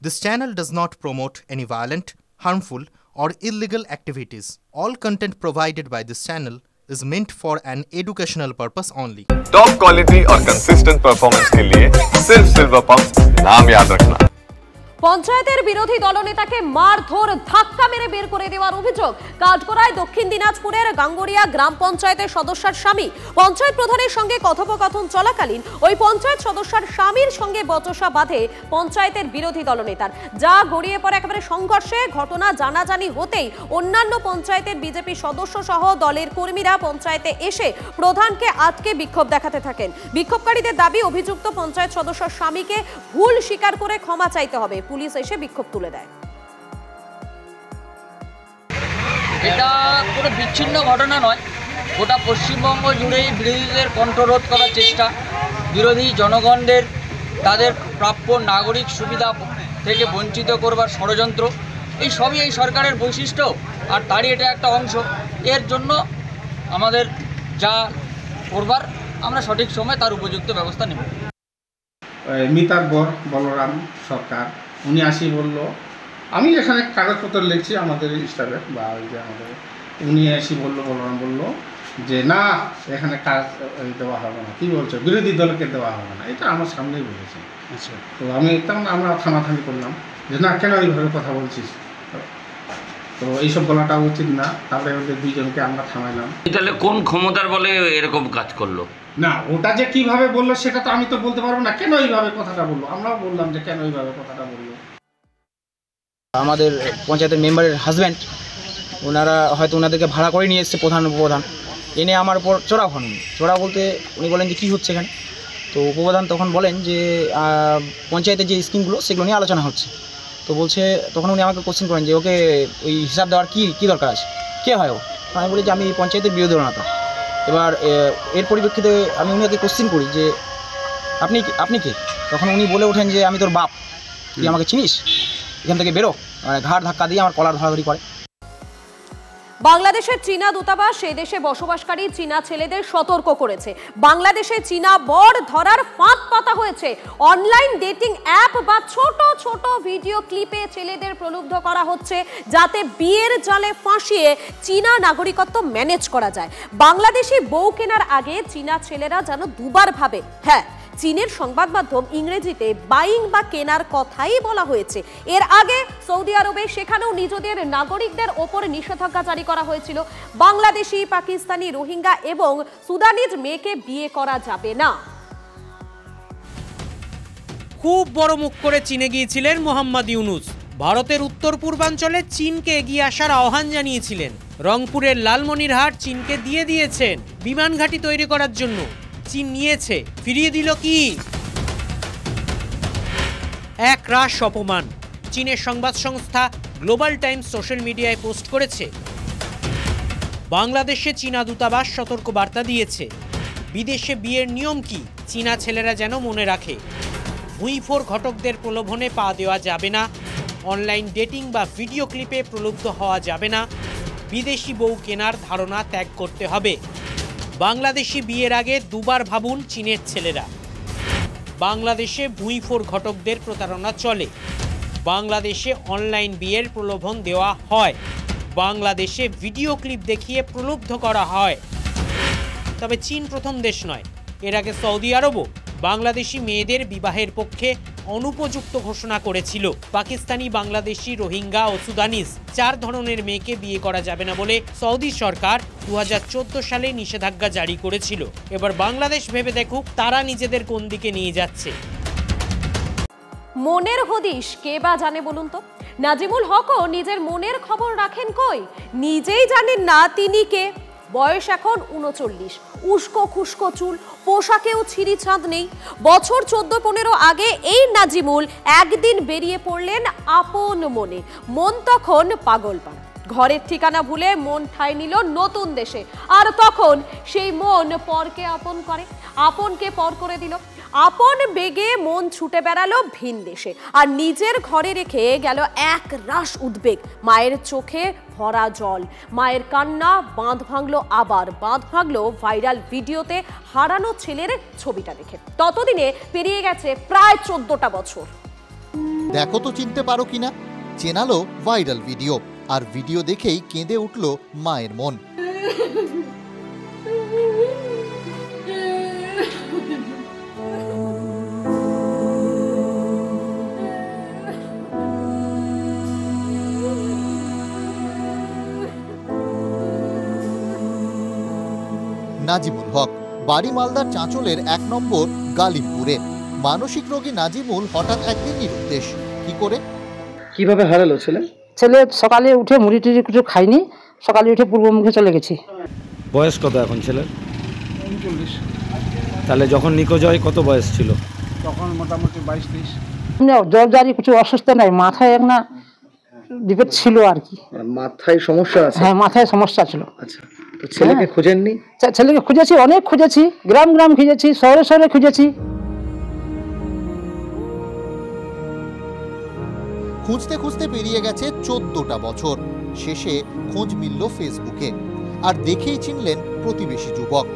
This channel does not promote any violent, harmful, or illegal activities. All content provided by this channel is meant for an educational purpose only. Top quality और consistent performance के लिए सिर्फ silver pumps नाम याद रखना। পঞ্চায়েতের বিরোধী দলনেতাকে মারধর ধাক্কা মেরে বের করে দেওয়ার অভিযোগ কাঠগড়ায় দক্ষিণ দিনাজপুরের গাঙ্গুরিয়া গ্রাম পঞ্চায়েতের সদস্যের স্বামী পঞ্চায়েত প্রধানের সঙ্গে কথোপকথন চলাকালীন ওই পঞ্চায়েত সদস্যের স্বামীর সঙ্গে বচসা বাঁধে পঞ্চায়েতের বিরোধী দলনেতার, যা গড়িয়ে পড়ে একেবারে সংঘর্ষে। ঘটনা জানাজানি হতেই অন্যান্য পঞ্চায়েতের বিজেপি সদস্য সহ দলের কর্মীরা পঞ্চায়েতে এসে প্রধানকে আটকে বিক্ষোভ দেখাতে থাকেন। বিক্ষোভকারীদের দাবি, অভিযুক্ত পঞ্চায়েত সদস্যের স্বামীকে ভুল স্বীকার করে ক্ষমা চাইতে হবে। পুলিশ এসে বিক্ষোভ তুলে দেয়। এটা কোনো বিচ্ছিন্ন ঘটনা নয়, গোটা পশ্চিমবঙ্গ জুড়েই বিরোধীদের কণ্ঠরোধ করার চেষ্টা, বিরোধী জনগণদের তাদের প্রাপ্য নাগরিক সুবিধা থেকে বঞ্চিত করবার ষড়যন্ত্র, এই সবই এই সরকারের বৈশিষ্ট্য, আর তারই এটা একটা অংশ। এর জন্য আমাদের যা করবার আমরা সঠিক সময় তার উপযুক্ত ব্যবস্থা নেব। মিতার বর বলরাম সরকার উনি আসি বলল, আমি এখানে কাগজপত্র লিখছি আমাদের স্টাফের বা ওই যে আমাদের, উনি আসি বললো, বলরাম বলল যে না এখানে কাজ দেওয়া হবে না। কী বলছো, বিরোধী দলকে দেওয়া হবে না, এটা আমার সামনেই বলেছে। আচ্ছা, তো আমি তখন আমরা থামাথামি করলাম যে না কেন এইভাবে কথা বলছিস, তো এইসব বলাটা উচিত না। তারপরে ওদের দুইজনকে আমরা থামাইলাম। তাহলে কোন ক্ষমতার বলে এরকম কাজ করলো? না ওটা যে কিভাবে বললো সেটা তো আমি তো বলতে পারবো না, কেন এইভাবে কথাটা বললো। আমরাও বললাম যে কেন এইভাবে কথাটা বললো। আমাদের পঞ্চায়েতের মেম্বারের হাজব্যান্ড, ওনারা হয়তো ওনাদেরকে ভাড়া করে নিয়ে এসছে প্রধান উপপ্রধান, এনে আমার উপর চড়াও হন। চড়াও বলতে উনি বলেন যে কী হচ্ছে এখানে। তো উপপ্রধান তখন বলেন যে পঞ্চায়েতের যে স্কিমগুলো সেগুলো নিয়ে আলোচনা হচ্ছে। তো বলছে, তখন উনি আমাকে কোশ্চেন করেন যে ওকে ওই হিসাব দেওয়ার কী দরকার আছে, কে হয় ও। আমি বলি যে আমি পঞ্চায়েতের বিরোধী দলনেতা। এবার এর পরিপ্রেক্ষিতে আমি উনাকে কোশ্চেন করি যে আপনি কে। তখন উনি বলে ওঠেন যে আমি তোর বাপ, তুই আমাকে চিনিস, এখান থেকে বেরো। ঘাড় ধাক্কা দিয়ে আমার কলার ধরাধরি করে। বাংলাদেশের চীনা দূতাবাস সেই দেশে বসবাসকারী চীনা ছেলেদের সতর্ক করেছে। বাংলাদেশে চীনা বর ধরার ফাঁদ পাতা হয়েছে। অনলাইন ডেটিং অ্যাপ বা ছোট ছোট ভিডিও ক্লিপে ছেলেদের প্রলুব্ধ করা হচ্ছে, যাতে বিয়ের জালে ফাঁসিয়ে চীনা নাগরিকত্ব ম্যানেজ করা যায়। বাংলাদেশি বউ কেনার আগে চীনা ছেলেরা যেন দুবার ভাবে। হ্যাঁ, চীনের সংবাদ মাধ্যম ইংরেজিতে বাইং বা কেনার কথাই বলা হয়েছে। এর আগে সৌদি আরবে সেখানেও নিজেদের নাগরিকদের ওপর নিষেধাজ্ঞা জারি করা হয়েছিল। বাংলাদেশি, পাকিস্তানি, রোহিঙ্গা এবং সুদানিজ মেয়েকে বিয়ে করা যাবে না। খুব বড় মুখ করে চীনে গিয়েছিলেন মোহাম্মদ ইউনুস। ভারতের উত্তর পূর্বাঞ্চলে চীনকে এগিয়ে আসার আহ্বান জানিয়েছিলেন। রংপুরের লালমনিরহাট চীনকে দিয়ে দিয়েছেন বিমান ঘাঁটি তৈরি করার জন্য। চীন নিয়েছে, ফিরিয়ে দিল কি? এক রাশ অপমান। চীনের সংবাদ সংস্থা গ্লোবাল টাইমস সোশ্যাল মিডিয়ায় পোস্ট করেছে, বাংলাদেশে চীনা দূতাবাস সতর্ক বার্তা দিয়েছে, বিদেশে বিয়ের নিয়ম কি চীনা ছেলেরা যেন মনে রাখে। ভুঁইফোর ঘটকদের প্রলোভনে পা দেওয়া যাবে না, অনলাইন ডেটিং বা ভিডিও ক্লিপে প্রলুব্ধ হওয়া যাবে না, বিদেশি বউ কেনার ধারণা ত্যাগ করতে হবে। বাংলাদেশি বিয়ের আগে দুবার ভাবুন চীনের ছেলেরা। বাংলাদেশে ভুঁইফোর ঘটকদের প্রতারণা চলে। বাংলাদেশে অনলাইন বিয়ের প্রলোভন দেওয়া হয়। বাংলাদেশে ভিডিও ক্লিপ দেখিয়ে প্রলুব্ধ করা হয়। তবে চীন প্রথম দেশ নয়। এর আগে সৌদি আরবও বাংলাদেশি মেয়েদের বিবাহের পক্ষে অনুপযুক্ত ঘোষণা করেছিল। পাকিস্তানি, বাংলাদেশি, রোহিঙ্গা ও সুদানিজ 4 ধরনের মেয়েকে বিয়ে করা যাবে না বলে সৌদি সরকার 2014 সালে নিষেধাজ্ঞা জারি করেছিল। এবার বাংলাদেশ ভেবে দেখুক তারা নিজেদের কোন দিকে নিয়ে যাচ্ছে। মনের হদিশ কে বা জানে বলুন তো? নাজিমুল হকও নিজের মনের খবর রাখেন কই? নিজেই জানেন না তিনি কে। বয়স এখন 39, উস্কো খুস্কো চুল, পোশাকেও ছিঁড়ি ছাঁদ নেই। বছর 14-15 আগে এই নাজিমুল একদিন বেরিয়ে পড়লেন আপন মনে। মন তখন পাগলপাড়া। ঘরের ঠিকানা ভুলে মন ঠাঁই নিল নতুন দেশে। আর তখন সেই মন পরকে আপন করে, আপনকে পর করে দিল। আপন বেগে মন ছুটে বেড়ালো ভিন দেশে, আর নিজের ঘরে রেখে গেল এক রাশ উদ্বেগ। মায়ের চোখে ভরা জল, মায়ের কান্না, বাঁধ ভাঙলো, আবার বাঁধ ভাঙলো ভাইরাল ভিডিওতে হারানো ছেলের ছবিটা দেখে। ততদিনে পেরিয়ে গেছে প্রায় 14টা বছর। দেখো তো চিনতে পারো কিনা। চেনালো ভাইরাল ভিডিও, আর ভিডিও দেখেই কেঁদে উঠল মায়ের মন। নাজিমুল হক, বাড়ি মালদার চাঁচলের 1 নম্বর গালিমপুরে। মানসিক রোগী নাজিমুল হঠাৎ একদিন নিরুদ্দেশ। কি করে, কিভাবে হারালো ছেলে? ছেলে সকালে উঠে মুড়ি টুড়ি কিছু খাইনি, সকালে উঠে পূর্বমুখে চলে গেছি। বয়স কত এখন ছেলের? 39। তাহলে যখন নিখোঁজ হয় কত বয়স ছিল? তখন মোটামুটি 22-23। জল জারি কিছু অসুস্থ নাই, মাথায় এক না ডিফেক্ট ছিল আর কি। মাথায় সমস্যা আছে? হ্যাঁ, মাথায় সমস্যা ছিল। আচ্ছা, তো ছেলেকে খুঁজেননি? ছেলেকে খুঁজেছি, অনেক খুঁজেছি, গ্রাম গ্রাম খুঁজেছি, শহরে শহরে খুঁজেছি। খুঁজতে খুঁজতে পেরিয়ে গেছে 14টা বছর। শেষে খোঁজ মিলল ফেসবুকে, আর দেখেই চিনলেন প্রতিবেশী যুবক।